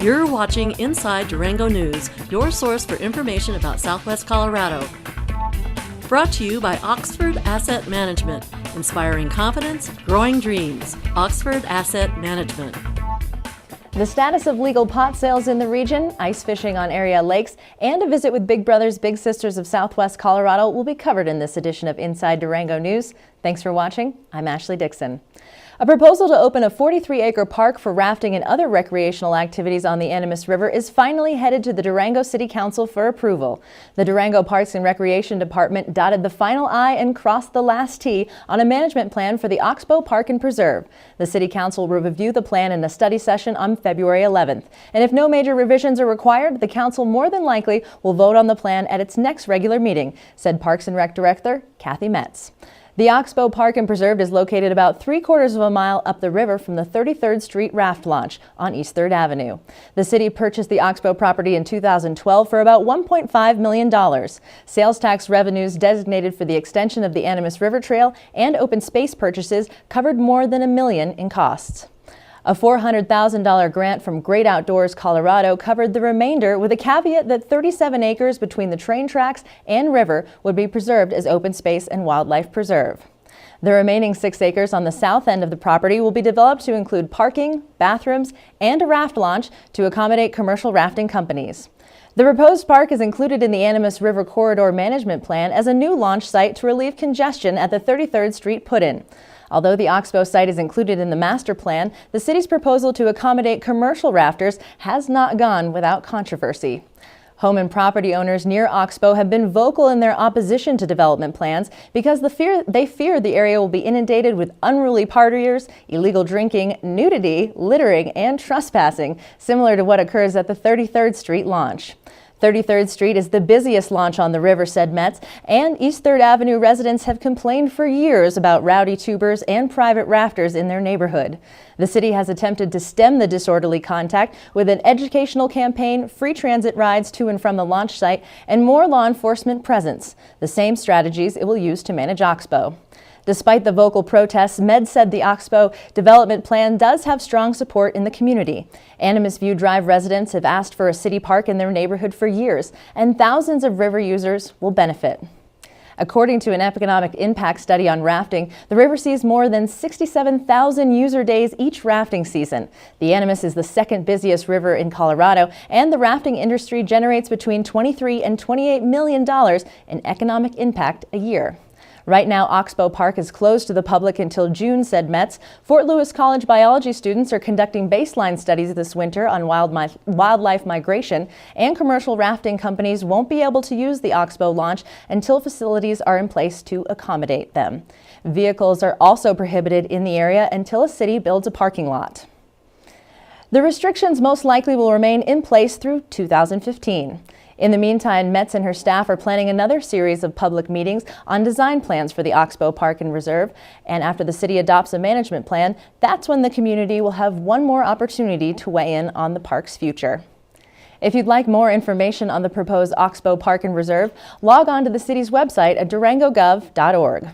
You're watching Inside Durango News, your source for information about Southwest Colorado. Brought to you by Oxford Asset Management, inspiring confidence, growing dreams. Oxford Asset Management. The status of legal pot sales in the region, ice fishing on area lakes, and a visit with Big Brothers Big Sisters of Southwest Colorado will be covered in this edition of Inside Durango News. Thanks for watching. I'm Ashley Dixon. A proposal to open a 43-acre park for rafting and other recreational activities on the Animas River is finally headed to the Durango City Council for approval. The Durango Parks and Recreation Department dotted the final I and crossed the last T on a management plan for the Oxbow Park and Preserve. The City Council will review the plan in a study session on February 11th. And if no major revisions are required, the Council more than likely will vote on the plan at its next regular meeting, said Parks and Rec Director Kathy Metz. The Oxbow Park and Preserve is located about 3/4 of a mile up the river from the 33rd Street raft launch on East 3rd Avenue. The city purchased the Oxbow property in 2012 for about $1.5 million. Sales tax revenues designated for the extension of the Animas River Trail and open space purchases covered more than $1 million in costs. A $400,000 grant from Great Outdoors Colorado covered the remainder, with a caveat that 37 acres between the train tracks and river would be preserved as open space and wildlife preserve. The remaining 6 acres on the south end of the property will be developed to include parking, bathrooms, and a raft launch to accommodate commercial rafting companies. The proposed park is included in the Animas River Corridor Management Plan as a new launch site to relieve congestion at the 33rd Street put-in. Although the Oxbow site is included in the master plan, the city's proposal to accommodate commercial rafters has not gone without controversy. Home and property owners near Oxbow have been vocal in their opposition to development plans because they fear the area will be inundated with unruly partiers, illegal drinking, nudity, littering, and trespassing, similar to what occurs at the 33rd Street launch. 33rd Street is the busiest launch on the river, said Metz, and East 3rd Avenue residents have complained for years about rowdy tubers and private rafters in their neighborhood. The city has attempted to stem the disorderly contact with an educational campaign, free transit rides to and from the launch site, and more law enforcement presence, the same strategies it will use to manage Oxbow. Despite the vocal protests, Med said the Oxbow development plan does have strong support in the community. Animas View Drive residents have asked for a city park in their neighborhood for years, and thousands of river users will benefit. According to an economic impact study on rafting, the river sees more than 67,000 user days each rafting season. The Animas is the second busiest river in Colorado, and the rafting industry generates between $23 and $28 million in economic impact a year. Right now, Oxbow Park is closed to the public until June, said Metz. Fort Lewis College biology students are conducting baseline studies this winter on wildlife migration, and commercial rafting companies won't be able to use the Oxbow launch until facilities are in place to accommodate them. Vehicles are also prohibited in the area until a city builds a parking lot. The restrictions most likely will remain in place through 2015. In the meantime, Metz and her staff are planning another series of public meetings on design plans for the Oxbow Park and Reserve, and after the city adopts a management plan, that's when the community will have one more opportunity to weigh in on the park's future. If you'd like more information on the proposed Oxbow Park and Reserve, log on to the city's website at durangogov.org.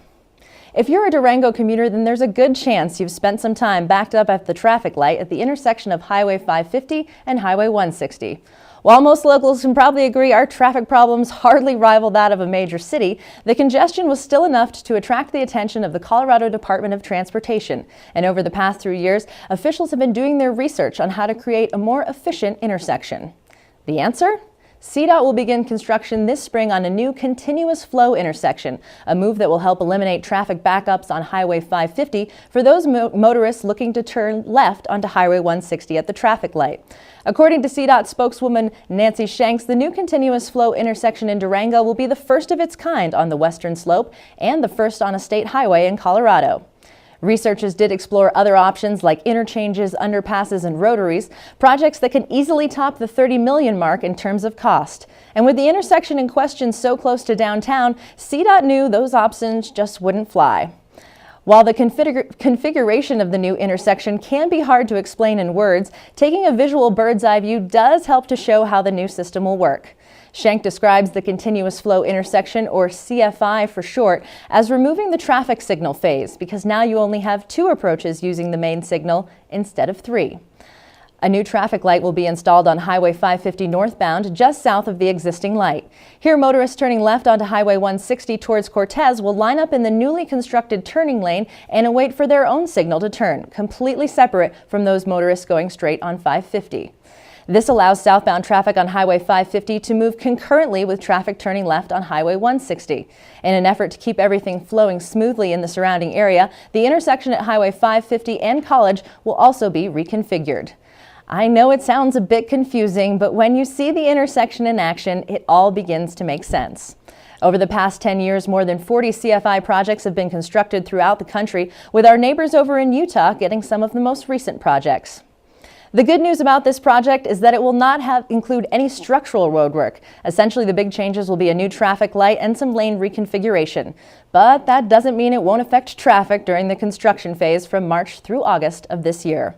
If you're a Durango commuter, then there's a good chance you've spent some time backed up at the traffic light at the intersection of Highway 550 and Highway 160. While most locals can probably agree our traffic problems hardly rival that of a major city, the congestion was still enough to attract the attention of the Colorado Department of Transportation. And over the past 3 years, officials have been doing their research on how to create a more efficient intersection. The answer? CDOT will begin construction this spring on a new continuous flow intersection, a move that will help eliminate traffic backups on Highway 550 for those motorists looking to turn left onto Highway 160 at the traffic light. According to CDOT spokeswoman Nancy Shanks, the new continuous flow intersection in Durango will be the first of its kind on the western slope and the first on a state highway in Colorado. Researchers did explore other options like interchanges, underpasses, and rotaries, projects that can easily top the $30 million mark in terms of cost. And with the intersection in question so close to downtown, CDOT knew those options just wouldn't fly. While the configuration of the new intersection can be hard to explain in words, taking a visual bird's eye view does help to show how the new system will work. Shank describes the continuous flow intersection, or CFI for short, as removing the traffic signal phase, because now you only have 2 approaches using the main signal instead of 3. A new traffic light will be installed on Highway 550 northbound, just south of the existing light. Here, motorists turning left onto Highway 160 towards Cortez will line up in the newly constructed turning lane and await for their own signal to turn, completely separate from those motorists going straight on 550. This allows southbound traffic on Highway 550 to move concurrently with traffic turning left on Highway 160. In an effort to keep everything flowing smoothly in the surrounding area, the intersection at Highway 550 and College will also be reconfigured. I know it sounds a bit confusing, but when you see the intersection in action, it all begins to make sense. Over the past 10 years, more than 40 CFI projects have been constructed throughout the country, with our neighbors over in Utah getting some of the most recent projects. The good news about this project is that it will not include any structural road work. Essentially, the big changes will be a new traffic light and some lane reconfiguration. But that doesn't mean it won't affect traffic during the construction phase from March through August of this year.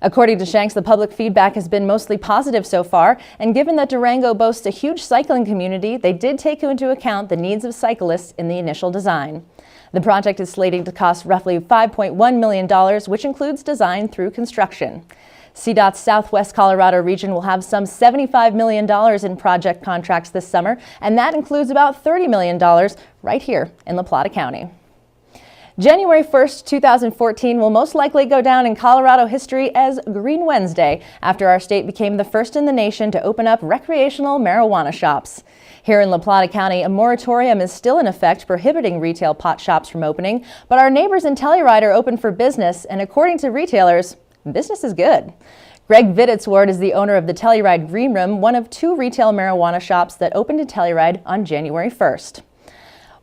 According to Shanks, the public feedback has been mostly positive so far, and given that Durango boasts a huge cycling community, they did take into account the needs of cyclists in the initial design. The project is slated to cost roughly $5.1 million, which includes design through construction. CDOT's Southwest Colorado region will have some $75 million in project contracts this summer, and that includes about $30 million right here in La Plata County. January 1st, 2014 will most likely go down in Colorado history as Green Wednesday, after our state became the first in the nation to open up recreational marijuana shops. Here in La Plata County, a moratorium is still in effect prohibiting retail pot shops from opening, but our neighbors in Telluride are open for business, and according to retailers, business is good. Greg Viditsward is the owner of the Telluride Green Room, one of 2 retail marijuana shops that opened in Telluride on January 1st.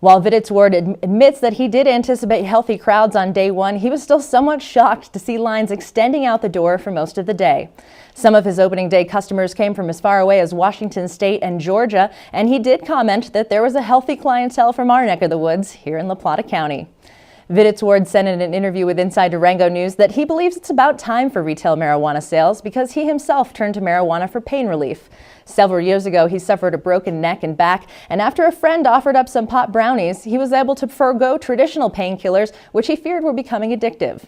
While Viditsward admits that he did anticipate healthy crowds on day one, he was still somewhat shocked to see lines extending out the door for most of the day. Some of his opening day customers came from as far away as Washington State and Georgia, and he did comment that there was a healthy clientele from our neck of the woods here in La Plata County. Viditsward said in an interview with Inside Durango News that he believes it's about time for retail marijuana sales because he himself turned to marijuana for pain relief. Several years ago, he suffered a broken neck and back, and after a friend offered up some pot brownies, he was able to forego traditional painkillers, which he feared were becoming addictive.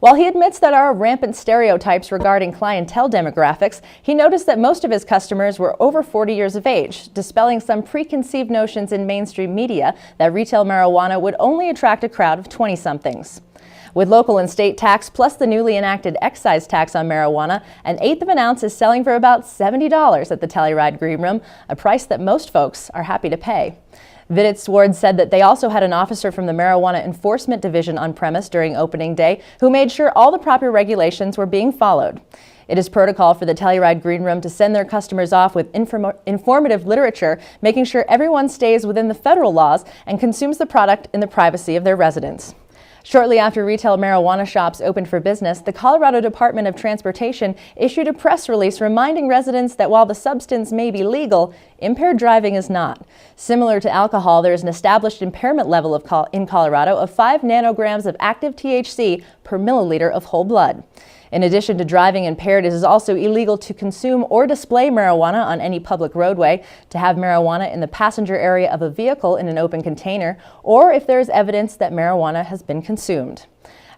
While he admits that there are rampant stereotypes regarding clientele demographics, he noticed that most of his customers were over 40 years of age, dispelling some preconceived notions in mainstream media that retail marijuana would only attract a crowd of 20-somethings. With local and state tax plus the newly enacted excise tax on marijuana, an eighth of an ounce is selling for about $70 at the Telluride Green Room, a price that most folks are happy to pay. Viditsward said that they also had an officer from the Marijuana Enforcement Division on premise during opening day who made sure all the proper regulations were being followed. It is protocol for the Telluride Green Room to send their customers off with informative literature, making sure everyone stays within the federal laws and consumes the product in the privacy of their residence. Shortly after retail marijuana shops opened for business, the Colorado Department of Transportation issued a press release reminding residents that while the substance may be legal, impaired driving is not. Similar to alcohol, there is an established impairment level in Colorado of 5 nanograms of active THC per milliliter of whole blood. In addition to driving impaired, it is also illegal to consume or display marijuana on any public roadway, to have marijuana in the passenger area of a vehicle in an open container, or if there is evidence that marijuana has been consumed.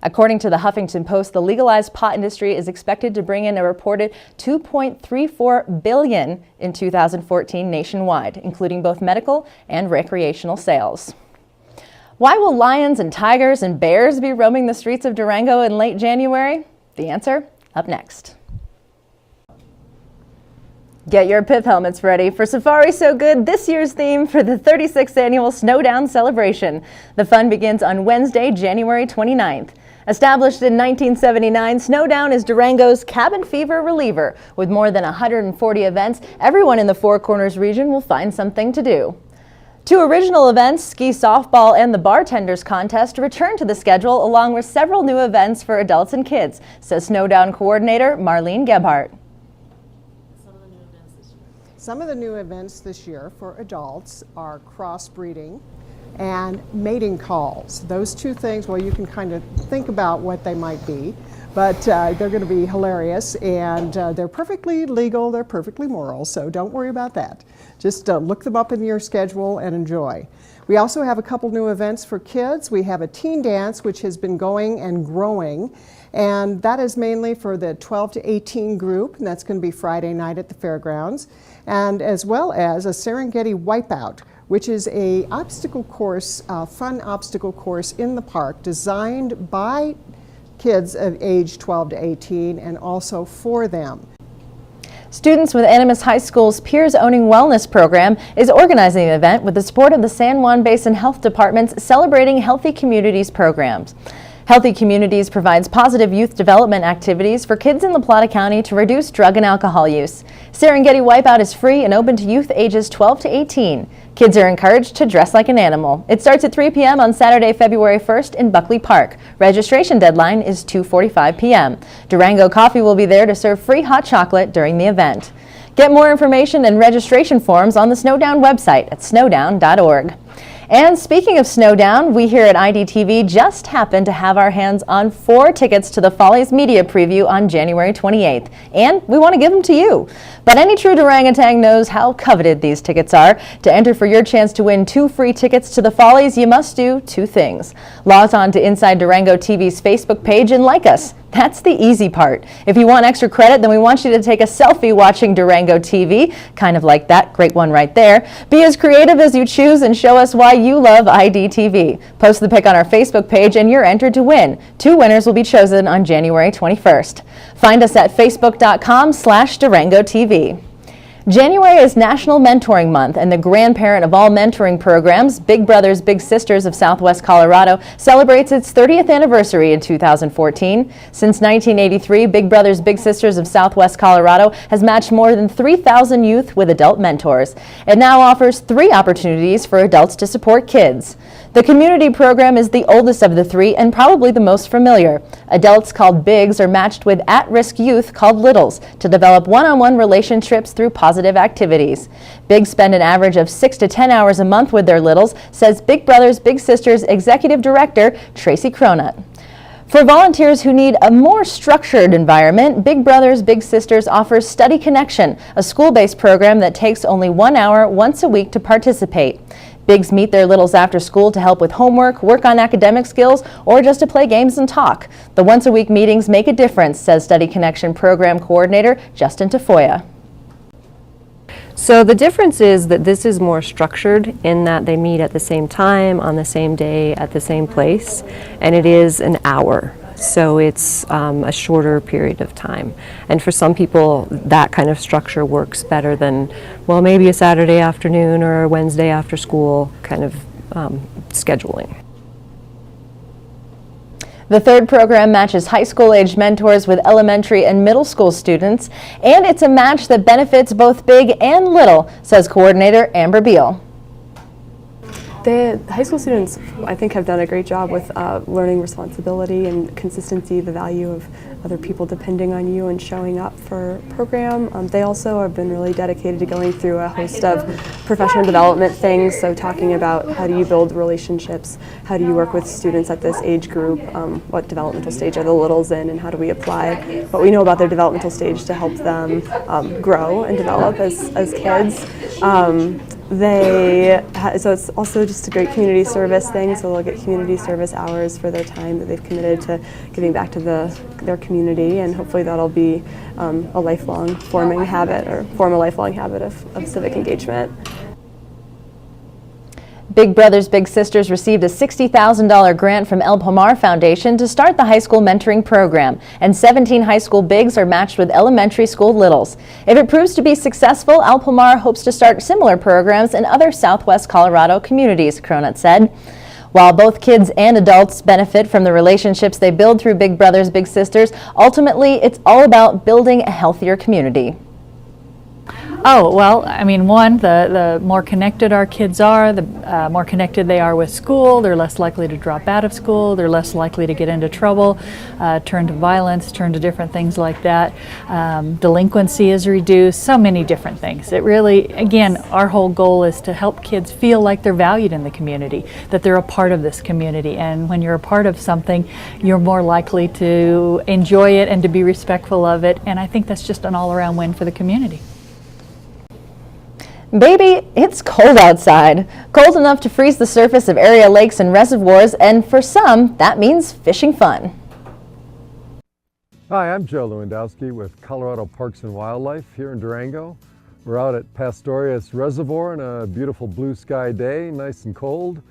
According to the Huffington Post, the legalized pot industry is expected to bring in a reported $2.34 billion in 2014 nationwide, including both medical and recreational sales. Why will lions and tigers and bears be roaming the streets of Durango in late January? The answer, up next. Get your pith helmets ready for Safari So Good, this year's theme for the 36th annual SNOWDOWN celebration. The fun begins on Wednesday, January 29th. Established in 1979, SNOWDOWN is Durango's cabin fever reliever. With more than 140 events, everyone in the Four Corners region will find something to do. 2 original events, ski softball and the bartenders contest, return to the schedule along with several new events for adults and kids, says SNOWDOWN coordinator Marlene Gebhardt. Some of the new events this year for adults are crossbreeding and mating calls. Those 2 things, well, you can kind of think about what they might be, but they're going to be hilarious, and they're perfectly legal, they're perfectly moral, so don't worry about that. Just look them up in your schedule and enjoy. We also have a couple new events for kids. We have a teen dance, which has been going and growing, And that is mainly for the 12 to 18 group, and that's going to be Friday night at the fairgrounds, and as well as a Serengeti Wipeout, which is a obstacle course, fun obstacle course in the park designed by kids of age 12 to 18 and also for them. Students with Animas High School's Peers Owning Wellness program is organizing the event with the support of the San Juan Basin Health Department's Celebrating Healthy Communities programs. Healthy Communities provides positive youth development activities for kids in the Plata County to reduce drug and alcohol use. Serengeti Wipeout is free and open to youth ages 12 to 18. Kids are encouraged to dress like an animal. It starts at 3 p.m. on Saturday, February 1st in Buckley Park. Registration deadline is 2:45 p.m. Durango Coffee will be there to serve free hot chocolate during the event. Get more information and registration forms on the SNOWDOWN website at snowdown.org. And speaking of Snowdown, we here at IDTV just happened to have our hands on 4 tickets to the Follies media preview on January 28th, and we want to give them to you. But any true Durangatang knows how coveted these tickets are. To enter for your chance to win 2 free tickets to the Follies, you must do 2 things. Log on to Inside Durango TV's Facebook page and like us. That's the easy part. If you want extra credit, then we want you to take a selfie watching Durango TV, kind of like that great one right there. Be as creative as you choose and show us why you love IDTV. Post the pic on our Facebook page and you're entered to win. 2 winners will be chosen on January 21st. Find us at facebook.com/DurangoTV. January is National Mentoring Month, and the grandparent of all mentoring programs, Big Brothers Big Sisters of Southwest Colorado, celebrates its 30th anniversary in 2014. Since 1983, Big Brothers Big Sisters of Southwest Colorado has matched more than 3,000 youth with adult mentors. It now offers 3 opportunities for adults to support kids. The community program is the oldest of the 3 and probably the most familiar. Adults called Bigs are matched with at-risk youth called Littles to develop one-on-one relationships through positive activities. Bigs spend an average of 6 to 10 hours a month with their Littles, says Big Brothers Big Sisters Executive Director Tracy Cronut. For volunteers who need a more structured environment, Big Brothers Big Sisters offers Study Connection, a school-based program that takes only 1 hour once a week to participate. Bigs meet their Littles after school to help with homework, work on academic skills, or just to play games and talk. The once-a-week meetings make a difference, says Study Connection Program Coordinator Justin Tafoya. So the difference is that this is more structured in that they meet at the same time, on the same day, at the same place, and it is an hour. So it's a shorter period of time. And for some people, that kind of structure works better than, well, maybe a Saturday afternoon or a Wednesday after school kind of scheduling. The 3rd program matches high school-age mentors with elementary and middle school students, and it's a match that benefits both big and little, says coordinator Amber Beal. The high school students, I think, have done a great job with learning responsibility and consistency, the value of other people depending on you and showing up for a program. They also have been really dedicated to going through a host of professional development things, so talking about how do you build relationships, how do you work with students at this age group, what developmental stage are the littles in, and how do we apply what we know about their developmental stage to help them grow and develop as kids. So it's also just a great community service thing, so they'll get community service hours for their time that they've committed to giving back to their community, and hopefully that'll be a lifelong form a lifelong habit of civic engagement. Big Brothers Big Sisters received a $60,000 grant from El Pomar Foundation to start the high school mentoring program, and 17 high school bigs are matched with elementary school littles. If it proves to be successful, El Pomar hopes to start similar programs in other Southwest Colorado communities, Cronut said. While both kids and adults benefit from the relationships they build through Big Brothers Big Sisters, ultimately it's all about building a healthier community. Oh, well, I mean, one, the more connected our kids are, the more connected they are with school, they're less likely to drop out of school, they're less likely to get into trouble, turn to violence, turn to different things like that. Delinquency is reduced, so many different things. It really, again, our whole goal is to help kids feel like they're valued in the community, that they're a part of this community. And when you're a part of something, you're more likely to enjoy it and to be respectful of it. And I think that's just an all-around win for the community. Baby, it's cold outside. Cold enough to freeze the surface of area lakes and reservoirs, and for some, that means fishing fun. Hi, I'm Joe Lewandowski with Colorado Parks and Wildlife here in Durango. We're out at Pastorius Reservoir on a beautiful blue sky day, nice and cold,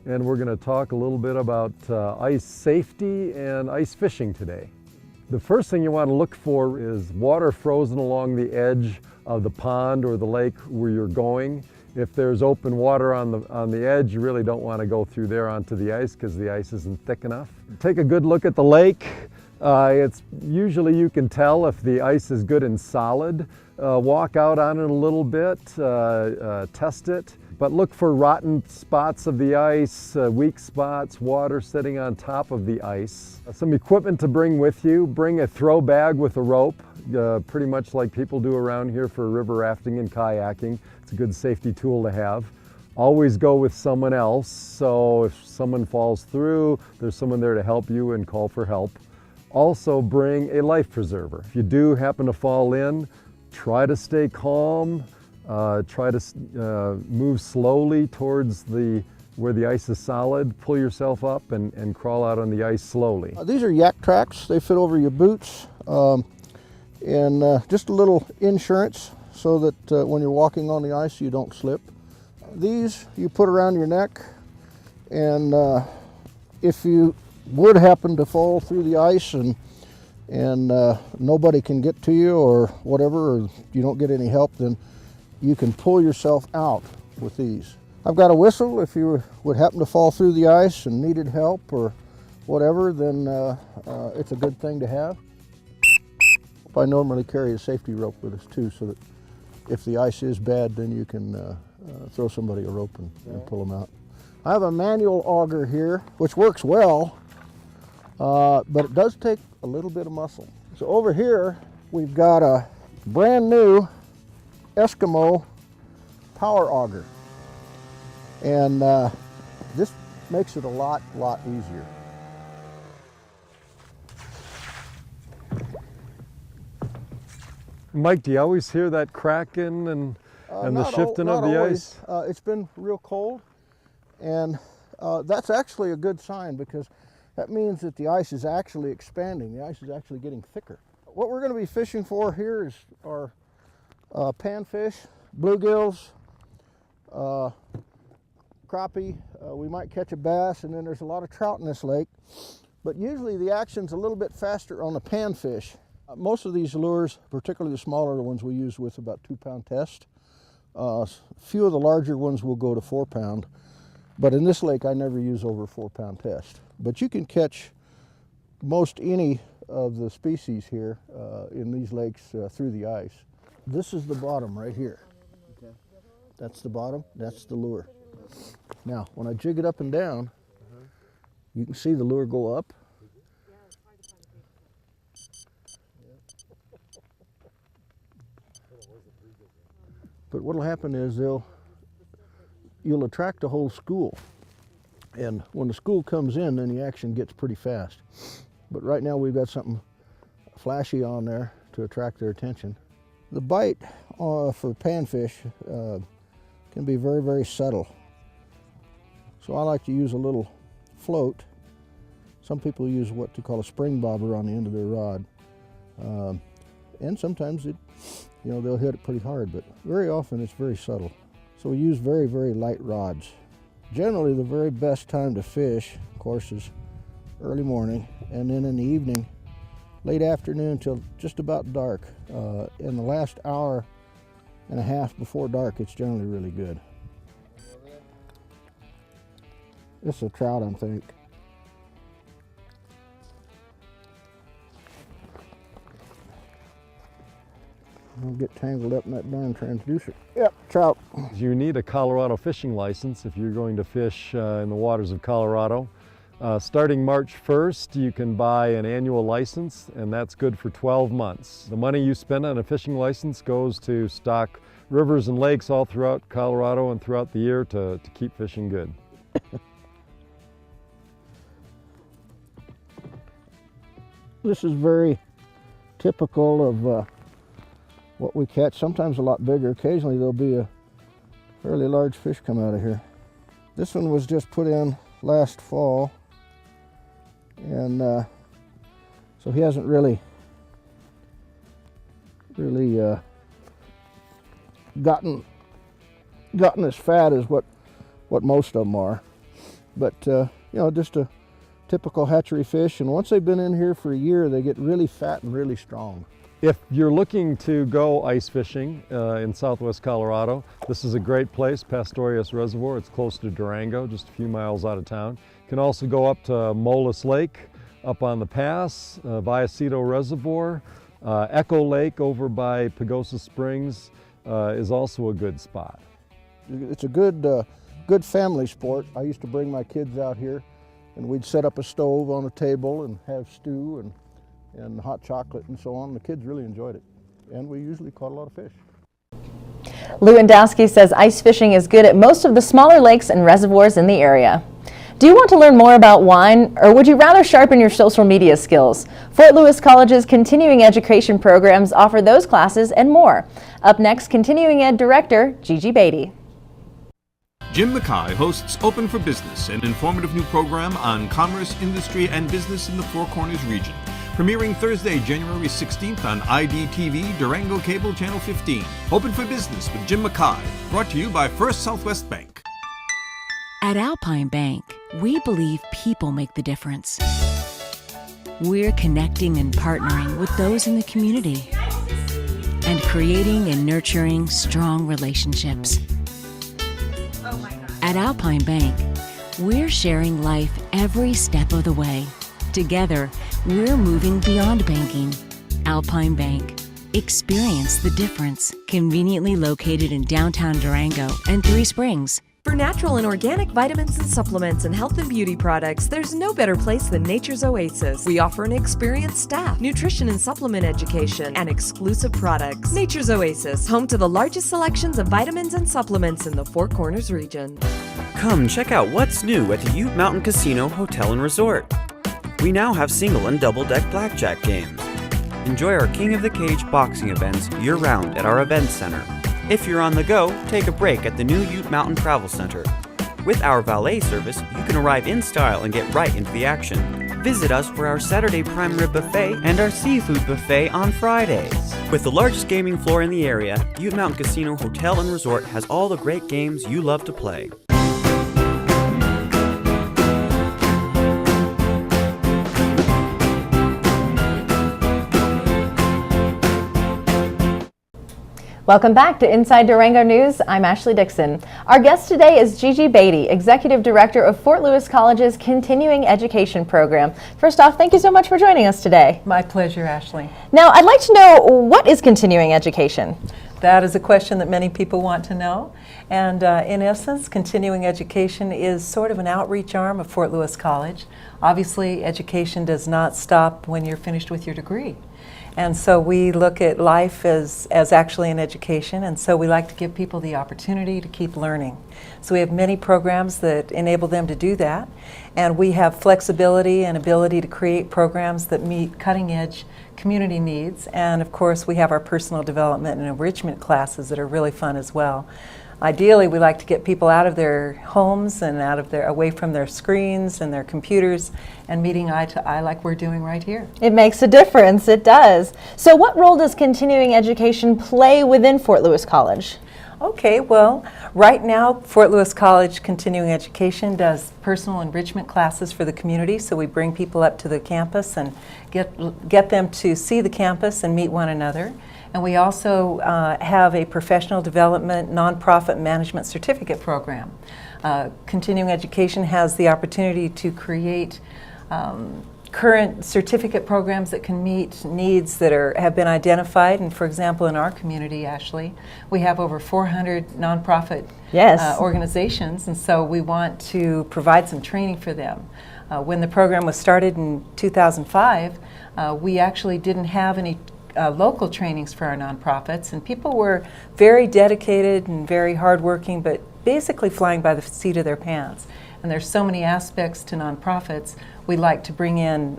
and we're going to talk a little bit about ice safety and ice fishing today. The first thing you want to look for is water frozen along the edge of the pond or the lake where you're going. If there's open water on the edge, you really don't want to go through there onto the ice because the ice isn't thick enough. Take a good look at the lake. It's usually you can tell if the ice is good and solid. Walk out on it a little bit, test it, but look for rotten spots of the ice, weak spots, water sitting on top of the ice. Some equipment to bring with you. Bring a throw bag with a rope, pretty much like people do around here for river rafting and kayaking. It's a good safety tool to have. Always go with someone else, so if someone falls through, there's someone there to help you and call for help. Also bring a life preserver. If you do happen to fall in, try to stay calm, try to move slowly towards where the ice is solid, pull yourself up and crawl out on the ice slowly. These are yak tracks. They fit over your boots, and just a little insurance so that when you're walking on the ice you don't slip. These you put around your neck, and if you would happen to fall through the ice and nobody can get to you or whatever, or you don't get any help, then you can pull yourself out with these. I've got a whistle if you would happen to fall through the ice and needed help or whatever, then it's a good thing to have. I normally carry a safety rope with us too, so that if the ice is bad, then you can throw somebody a rope and pull them out. I have a manual auger here, which works well, but it does take a little bit of muscle. So over here, we've got a brand new Eskimo power auger. And this makes it a lot easier. Mike, do you always hear that cracking and the shifting of the ice? It's been real cold, and that's actually a good sign, because that means that the ice is actually expanding. The ice is actually getting thicker. What we're going to be fishing for here is our panfish, bluegills, crappie. We might catch a bass, and then there's a lot of trout in this lake. But usually the action's a little bit faster on the panfish. Most of these lures, particularly the smaller ones, we use with about 2-pound test. Few of the larger ones will go to 4-pound. But in this lake, I never use over 4-pound test. But you can catch most any of the species here in these lakes through the ice. This is the bottom right here. Okay. That's the bottom, that's the lure. Now, when I jig it up and down, you can see the lure go up. But what'll happen is you'll attract a whole school. And when the school comes in, then the action gets pretty fast. But right now we've got something flashy on there to attract their attention. The bite for panfish can be very subtle. So I like to use a little float. Some people use what to call a spring bobber on the end of their rod. And sometimes they'll hit it pretty hard, but very often it's very subtle. So we use very light rods. Generally, the very best time to fish, of course, is early morning, and then in the evening, late afternoon till just about dark. In the last hour and a half before dark, it's generally really good. This is a trout, I think. I'll get tangled up in that darn transducer. Yep, trout. You need a Colorado fishing license if you're going to fish in the waters of Colorado. Starting March 1st, you can buy an annual license, and that's good for 12 months. The money you spend on a fishing license goes to stock rivers and lakes all throughout Colorado and throughout the year to keep fishing good. This is very typical of what we catch, sometimes a lot bigger. Occasionally there'll be a fairly large fish come out of here. This one was just put in last fall, and so he hasn't really really gotten as fat as what most of them are. But you know, just a typical hatchery fish, and once they've been in here for a year, they get really fat and really strong. If you're looking to go ice fishing in southwest Colorado, this is a great place, Pastorius Reservoir. It's close to Durango, just a few miles out of town. You can also go up to Molas Lake, up on the pass, Vallecito Reservoir. Echo Lake over by Pagosa Springs is also a good spot. It's a good family sport. I used to bring my kids out here, and we'd set up a stove on a table and have stew and hot chocolate and so on. The kids really enjoyed it, and we usually caught a lot of fish. Lewandowski says ice fishing is good at most of the smaller lakes and reservoirs in the area. Do you want to learn more about wine, or would you rather sharpen your social media skills? Fort Lewis College's continuing education programs offer those classes and more. Up next, continuing ed director Gigi Beatty. Jim Mackay hosts Open for Business, an informative new program on commerce, industry, and business in the Four Corners region. Premiering Thursday, January 16th on IDTV, Durango Cable Channel 15. Open for Business with Jim Mackay, brought to you by First Southwest Bank. At Alpine Bank, we believe people make the difference. We're connecting and partnering with those in the community and creating and nurturing strong relationships. At Alpine Bank, we're sharing life every step of the way. Together, we're moving beyond banking. Alpine Bank. Experience the difference. Conveniently located in downtown Durango and Three Springs. For natural and organic vitamins and supplements and health and beauty products, there's no better place than Nature's Oasis. We offer an experienced staff, nutrition and supplement education, and exclusive products. Nature's Oasis, home to the largest selections of vitamins and supplements in the Four Corners region. Come check out what's new at the Ute Mountain Casino Hotel and Resort. We now have single and double deck blackjack games. Enjoy our King of the Cage boxing events year-round at our event center. If you're on the go, take a break at the new Ute Mountain Travel Center. With our valet service, you can arrive in style and get right into the action. Visit us for our Saturday prime rib buffet and our seafood buffet on Fridays. With the largest gaming floor in the area, Ute Mountain Casino Hotel and Resort has all the great games you love to play. Welcome back to Inside Durango News. I'm Ashley Dixon. Our guest today is Gigi Beatty, Executive Director of Fort Lewis College's Continuing Education Program. First off, thank you so much for joining us today. My pleasure, Ashley. Now, I'd like to know, what is continuing education? That is a question that many people want to know. And in essence, continuing education is sort of an outreach arm of Fort Lewis College. Obviously, education does not stop when you're finished with your degree. And so we look at life as actually an education, and so we like to give people the opportunity to keep learning. So we have many programs that enable them to do that, and we have flexibility and ability to create programs that meet cutting-edge community needs, and of course we have our personal development and enrichment classes that are really fun as well. Ideally, we like to get people out of their homes and away from their screens and their computers and meeting eye to eye like we're doing right here. It makes a difference, it does. So what role does continuing education play within Fort Lewis College? Okay, well, right now Fort Lewis College Continuing Education does personal enrichment classes for the community, so we bring people up to the campus and get them to see the campus and meet one another. And we also have a professional development nonprofit management certificate program. Continuing education has the opportunity to create current certificate programs that can meet needs that have been identified. And for example, in our community, Ashley, we have over 400 nonprofit organizations, and so we want to provide some training for them. When the program was started in 2005, we actually didn't have any local trainings for our nonprofits, and people were very dedicated and very hardworking, but basically flying by the seat of their pants. And there's so many aspects to nonprofits. We like to bring in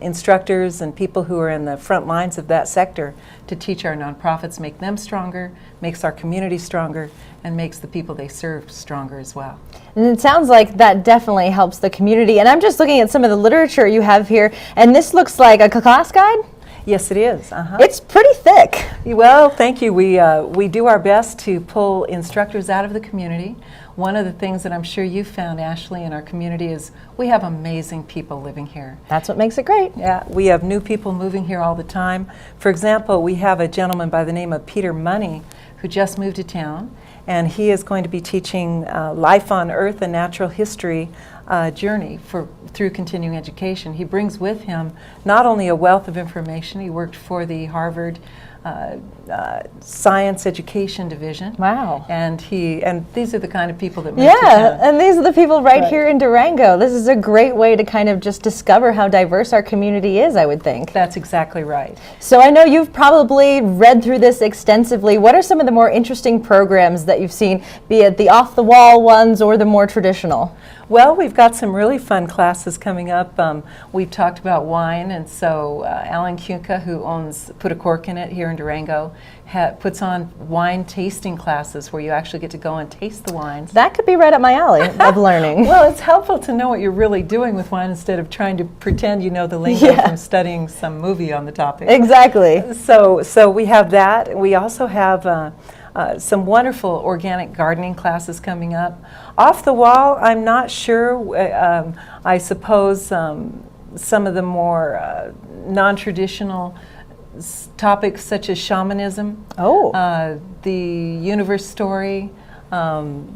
instructors and people who are in the front lines of that sector to teach our nonprofits, make them stronger, makes our community stronger, and makes the people they serve stronger as well. And it sounds like that definitely helps the community. And I'm just looking at some of the literature you have here, and this looks like a class guide? Yes, it is. It's pretty thick. Well, thank you. We do our best to pull instructors out of the community. One of the things that I'm sure you found, Ashley, in our community is we have amazing people living here. That's what makes it great. Yeah, we have new people moving here all the time. For example, we have a gentleman by the name of Peter Money who just moved to town, and he is going to be teaching life on Earth and natural history journey through continuing education. He brings with him not only a wealth of information, he worked for the Harvard Science Education Division. Wow. And these are the kind of people that move to town. Yeah, and these are the people right here in Durango. This is a great way to kind of just discover how diverse our community is, I would think. That's exactly right. So I know you've probably read through this extensively. What are some of the more interesting programs that you've seen, be it the off-the-wall ones or the more traditional? Well, we've got some really fun classes coming up. We've talked about wine, and so Alan Kunka, who owns Put a Cork in It here in Durango, puts on wine tasting classes where you actually get to go and taste the wines. That could be right up my alley of learning. Well, it's helpful to know what you're really doing with wine instead of trying to pretend you know the lingo from studying some movie on the topic. Exactly. So we have that. We also have some wonderful organic gardening classes coming up. Off the wall, I'm not sure. I suppose some of the more non-traditional topics such as shamanism, the universe story.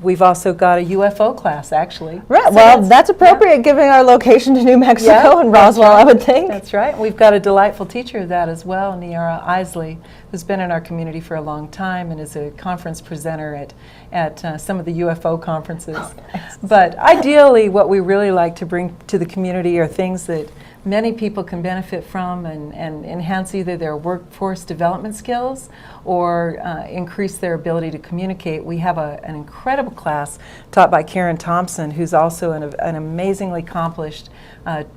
We've also got a UFO class, actually. Right, well, that's appropriate given our location to New Mexico and Roswell, I would think. That's right. We've got a delightful teacher of that as well, Niara Isley, who's been in our community for a long time and is a conference presenter at some of the UFO conferences. But ideally, what we really like to bring to the community are things that many people can benefit from and enhance either their workforce development skills or increase their ability to communicate. We have an incredible class taught by Karen Thompson, who's also an amazingly accomplished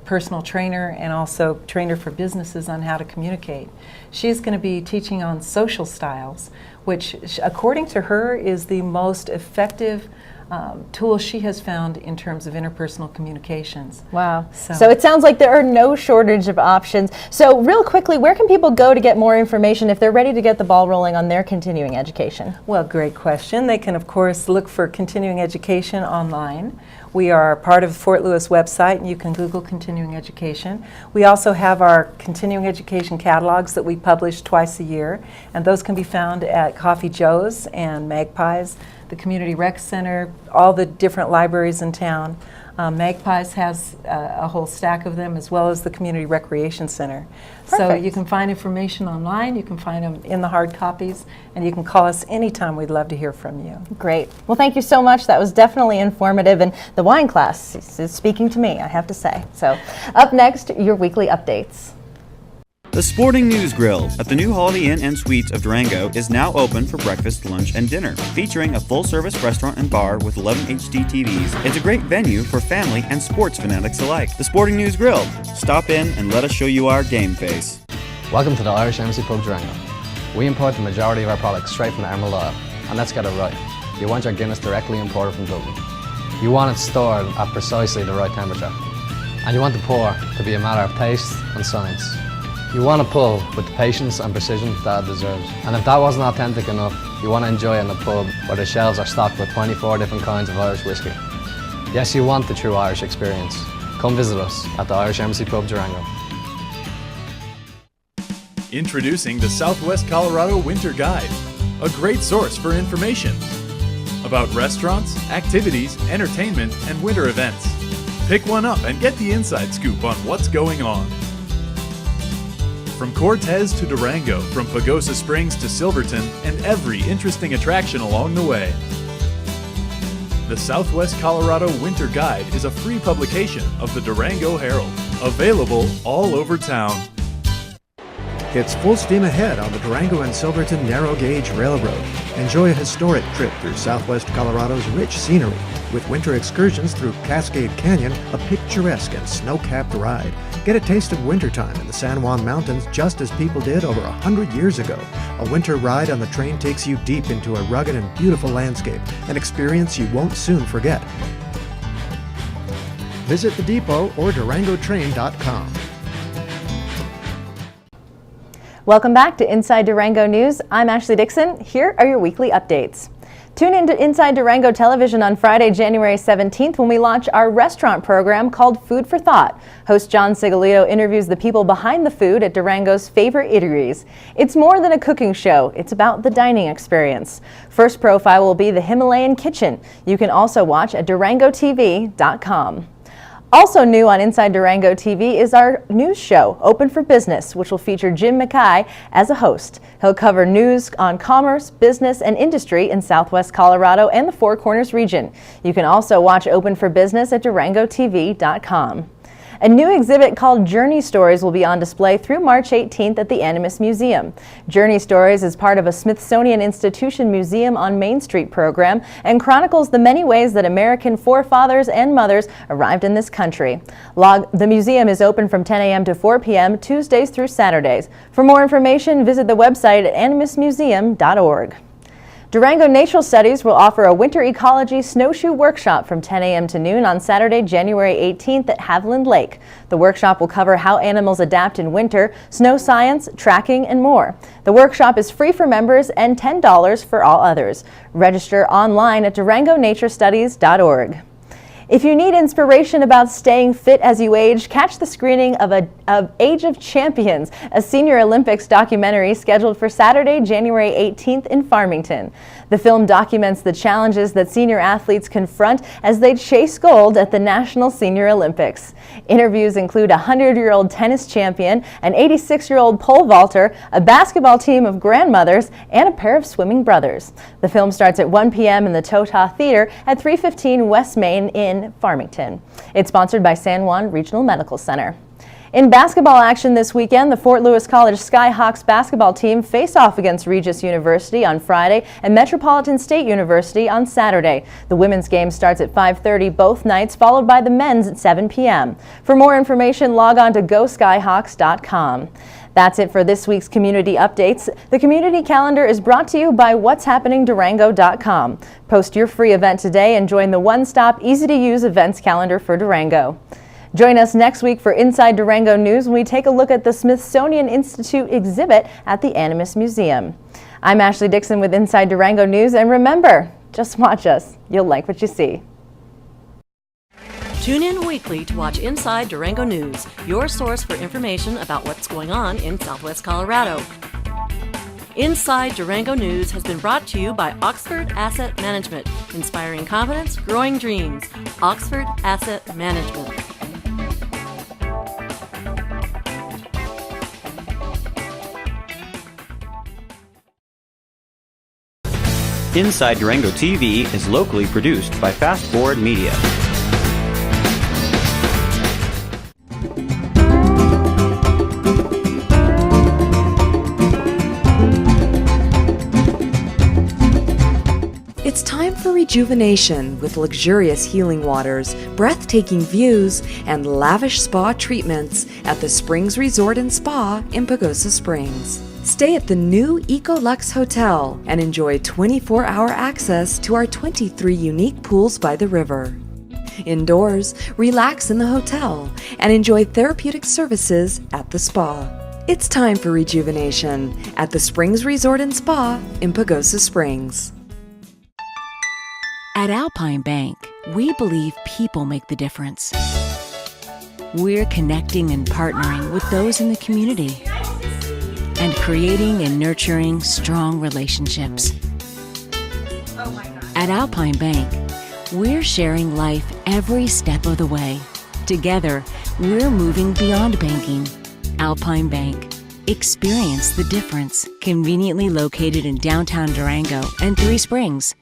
personal trainer and also trainer for businesses on how to communicate. She's going to be teaching on social styles, which according to her is the most effective tool she has found in terms of interpersonal communications. Wow. So it sounds like there are no shortage of options. So real quickly, where can people go to get more information if they're ready to get the ball rolling on their continuing education? Well, great question. They can, of course, look for continuing education online. We are part of the Fort Lewis website, and you can Google continuing education. We also have our continuing education catalogs that we publish twice a year, and those can be found at Coffee Joe's and Magpies, the Community Rec Center, all the different libraries in town. Magpies has a whole stack of them, as well as the Community Recreation Center. Perfect. So you can find information online, you can find them in the hard copies, and you can call us anytime. We'd love to hear from you. Great. Well, thank you so much. That was definitely informative, and the wine class is speaking to me, I have to say. So up next, your weekly updates. The Sporting News Grill at the new Holiday Inn and Suites of Durango is now open for breakfast, lunch, and dinner, featuring a full-service restaurant and bar with 11 HD TVs. It's a great venue for family and sports fanatics alike. The Sporting News Grill. Stop in and let us show you our game face. Welcome to the Irish Embassy Pub Durango. We import the majority of our products straight from the Emerald Isle, and let's get it right. You want your Guinness directly imported from Dublin. You want it stored at precisely the right temperature. And you want the pour to be a matter of taste and science. You want to pull with the patience and precision that it deserves. And if that wasn't authentic enough, you want to enjoy it in a pub where the shelves are stocked with 24 different kinds of Irish whiskey. Yes, you want the true Irish experience. Come visit us at the Irish Embassy Pub Durango. Introducing the Southwest Colorado Winter Guide, a great source for information about restaurants, activities, entertainment, and winter events. Pick one up and get the inside scoop on what's going on. From Cortez to Durango, from Pagosa Springs to Silverton, and every interesting attraction along the way. The Southwest Colorado Winter Guide is a free publication of the Durango Herald, available all over town. It's full steam ahead on the Durango and Silverton Narrow Gauge Railroad. Enjoy a historic trip through Southwest Colorado's rich scenery, with winter excursions through Cascade Canyon, a picturesque and snow-capped ride. Get a taste of wintertime in the San Juan Mountains just as people did over 100 years ago. A winter ride on the train takes you deep into a rugged and beautiful landscape, an experience you won't soon forget. Visit the depot or DurangoTrain.com. Welcome back to Inside Durango News. I'm Ashley Dixon. Here are your weekly updates. Tune in to Inside Durango Television on Friday, January 17th when we launch our restaurant program called Food for Thought. Host John Sigolito interviews the people behind the food at Durango's favorite eateries. It's more than a cooking show. It's about the dining experience. First profile will be the Himalayan Kitchen. You can also watch at durangotv.com. Also new on Inside Durango TV is our news show, Open for Business, which will feature Jim Mackay as a host. He'll cover news on commerce, business, and industry in Southwest Colorado and the Four Corners region. You can also watch Open for Business at durangotv.com. A new exhibit called Journey Stories will be on display through March 18th at the Animas Museum. Journey Stories is part of a Smithsonian Institution Museum on Main Street program and chronicles the many ways that American forefathers and mothers arrived in this country. The museum is open from 10 a.m. to 4 p.m. Tuesdays through Saturdays. For more information, visit the website at animasmuseum.org. Durango Natural Studies will offer a winter ecology snowshoe workshop from 10 a.m. to noon on Saturday, January 18th at Haviland Lake. The workshop will cover how animals adapt in winter, snow science, tracking, and more. The workshop is free for members and $10 for all others. Register online at durangonaturestudies.org. If you need inspiration about staying fit as you age, catch the screening of Age of Champions, a Senior Olympics documentary scheduled for Saturday, January 18th in Farmington. The film documents the challenges that senior athletes confront as they chase gold at the National Senior Olympics. Interviews include a 100-year-old tennis champion, an 86-year-old pole vaulter, a basketball team of grandmothers, and a pair of swimming brothers. The film starts at 1 p.m. in the Tota Theater at 315 West Main in Farmington. It's sponsored by San Juan Regional Medical Center. In basketball action this weekend, the Fort Lewis College Skyhawks basketball team face off against Regis University on Friday and Metropolitan State University on Saturday. The women's game starts at 5:30 both nights, followed by the men's at 7 p.m. For more information, log on to goskyhawks.com. That's it for this week's community updates. The community calendar is brought to you by what'shappeningdurango.com. Post your free event today and join the one-stop, easy-to-use events calendar for Durango. Join us next week for Inside Durango News when we take a look at the Smithsonian Institute exhibit at the Animas Museum. I'm Ashley Dixon with Inside Durango News, and remember, just watch us. You'll like what you see. Tune in weekly to watch Inside Durango News, your source for information about what's going on in Southwest Colorado. Inside Durango News has been brought to you by Oxford Asset Management, inspiring confidence, growing dreams. Oxford Asset Management. Inside Durango TV is locally produced by Fast Forward Media. It's time for rejuvenation with luxurious healing waters, breathtaking views, and lavish spa treatments at the Springs Resort and Spa in Pagosa Springs. Stay at the new EcoLux Hotel and enjoy 24-hour access to our 23 unique pools by the river. Indoors, relax in the hotel and enjoy therapeutic services at the spa. It's time for rejuvenation at the Springs Resort and Spa in Pagosa Springs. At Alpine Bank, we believe people make the difference. We're connecting and partnering with those in the community and creating and nurturing strong relationships. At Alpine Bank, we're sharing life every step of the way. Together, we're moving beyond banking. Alpine Bank. Experience the difference. Conveniently located in downtown Durango and Three Springs.